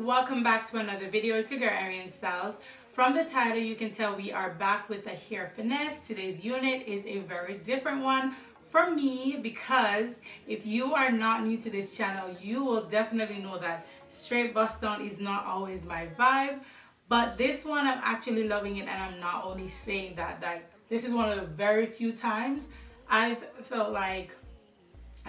welcome back to another video. It's your girl Arianne Styllz. From the title you can tell we are back with a hair finesse. Today's unit is a very different one for me because if you are not new to this channel, you will definitely know that straight bust down is not always my vibe, but this one I'm actually loving it. And I'm not only saying that, this is one of the very few times I've felt like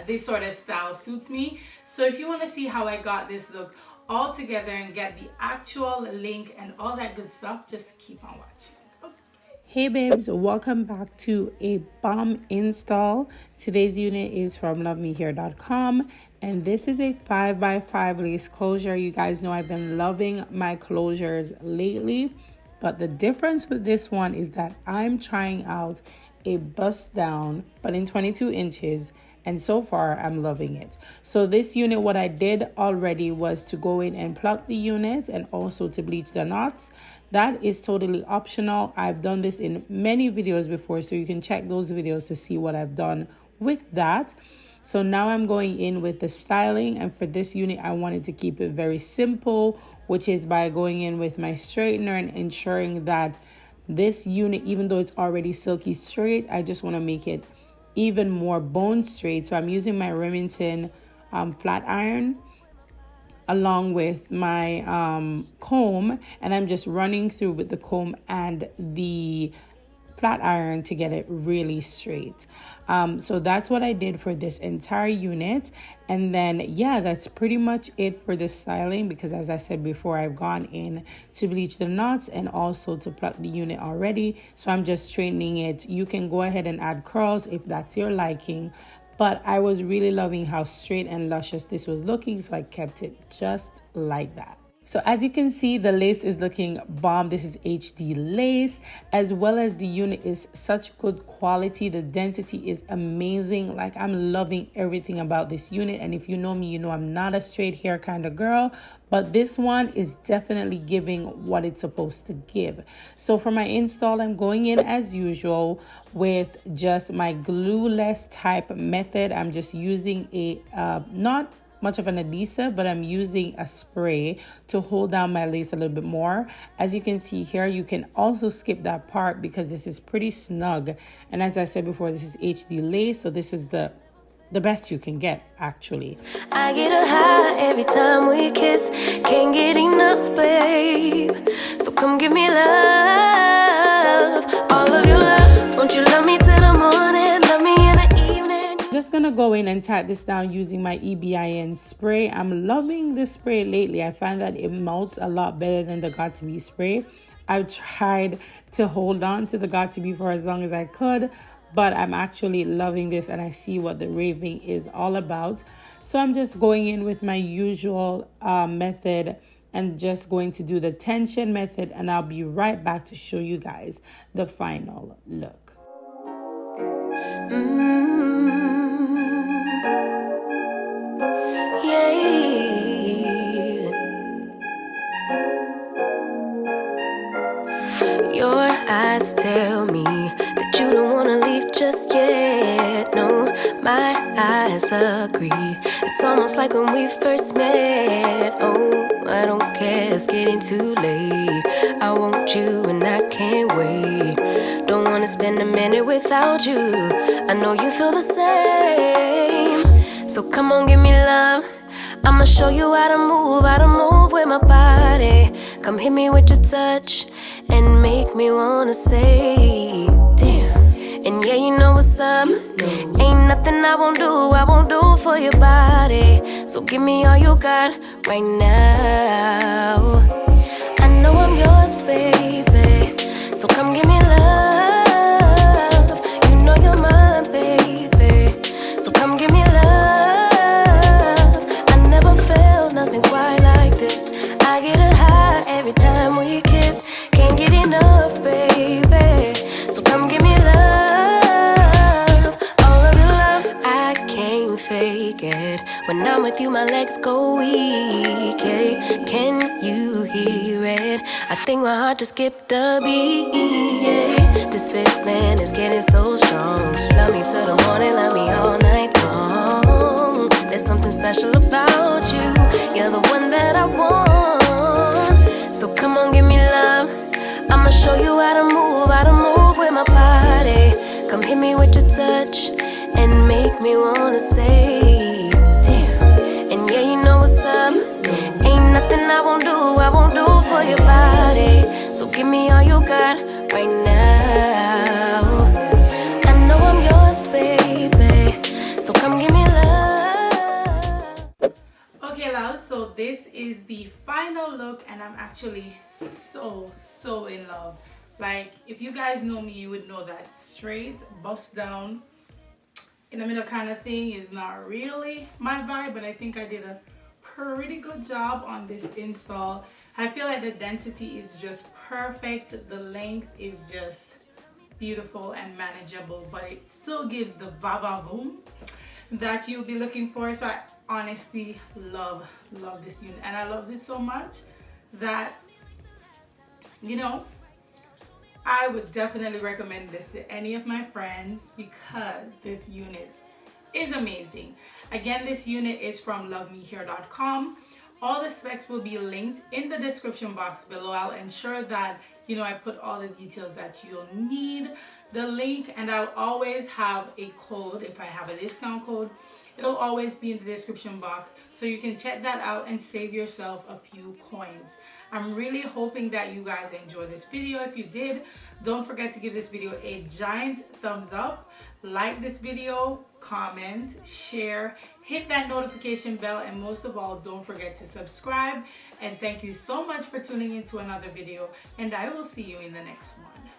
this sort of style suits me. So if you want to see how I got this look all together and get the actual link and all that good stuff, just keep on watching. Okay. Hey babes, welcome back to a bomb install. Today's unit is from LUVMEHAIR.com and this is a 5x5 lace closure. You guys know I've been loving my closures lately, but the difference with this one is that I'm trying out a bust down but in 22 inches. And so far, I'm loving it. So this unit, what I did already was to go in and pluck the unit and also to bleach the knots. That is totally optional. I've done this in many videos before, so you can check those videos to see what I've done with that. So now I'm going in with the styling. And for this unit, I wanted to keep it very simple, which is by going in with my straightener and ensuring that this unit, even though it's already silky straight, I just want to make it even more bone straight. So I'm using my Remington flat iron along with my comb, and I'm just running through with the comb and the flat iron to get it really straight. So that's what I did for this entire unit. And then yeah, that's pretty much it for the styling, because as I said before, I've gone in to bleach the knots and also to pluck the unit already. So I'm just straightening it. You can go ahead and add curls if that's your liking, but I was really loving how straight and luscious this was looking, so I kept it just like that. So as you can see, the lace is looking bomb. This is HD lace, as well as the unit is such good quality. The density is amazing. Like, I'm loving everything about this unit. And if you know me, you know I'm not a straight hair kind of girl, but this one is definitely giving what it's supposed to give. So for my install, I'm going in as usual with just my glueless type method. I'm just using a not much of an adhesive, but I'm using a spray to hold down my lace a little bit more. As you can see here, you can also skip that part because this is pretty snug. And as I said before, this is HD lace, so this is the best you can get, actually. I get a high every time we kiss. Can't get enough, babe. So come give me love, all of your love. Won't you love me till the morning, love me in the evening. Just gonna go in and tap this down using my EBIN spray. I'm loving this spray lately. I find that it melts a lot better than the Got2b spray. I've tried to hold on to the Got2b for as long as I could, but I'm actually loving this and I see what the raving is all about. So I'm just going in with my usual method and just going to do the tension method, and I'll be right back to show you guys the final look. Your eyes tell me that you don't wanna leave just yet. No, my eyes agree. It's almost like when we first met. Oh, I don't care, it's getting too late. I want you and I can't wait. Don't wanna spend a minute without you. I know you feel the same. So come on, give me love. I'ma show you how to move with my body. Come hit me with your touch and make me wanna say, damn. And yeah, you know what's up. Ain't nothing I won't do for your body. So give me all you got right now. I know I'm yours, baby. So come give me love. You know you're mine, baby. So come give me love. I never felt nothing quite like this. I get a high every time we kiss. Can't get enough, baby. So come give me love, all of your love. I can't fake it. When I'm with you, my legs go weak. Hey, can you hear it? I think my heart just skipped a beat. Yeah. This feeling is getting so strong. Love me till the morning, love me all night long. There's something special about you. You're the one that I want. So come on, give me love. I'ma show you how to move with my body. Come hit me with your touch and make me wanna say, damn. And yeah, you know what's up. Ain't nothing I won't do for your body. So give me all you got right now. I know I'm yours, baby. So come give me love. Okay, love, so this is the final look and I'm actually so in love. Like, if you guys know me, you would know that straight bust down in the middle kind of thing is not really my vibe, but I think I did a pretty good job on this install. I feel like the density is just perfect, the length is just beautiful and manageable, but it still gives the va-va-voom that you'll be looking for. So I honestly love this unit, and I love it so much that, you know, I would definitely recommend this to any of my friends because this unit is amazing. Again, this unit is from LUVMEHAIR.com. All the specs will be linked in the description box below. I'll ensure that, you know, I put all the details that you'll need, the link, and I'll always have a code. If I have a discount code, it'll always be in the description box, so you can check that out and save yourself a few coins. I'm really hoping that you guys enjoyed this video. If you did, don't forget to give this video a giant thumbs up, like this video, comment, share, hit that notification bell, and most of all, don't forget to subscribe. And thank you so much for tuning into another video, and I will see you in the next one.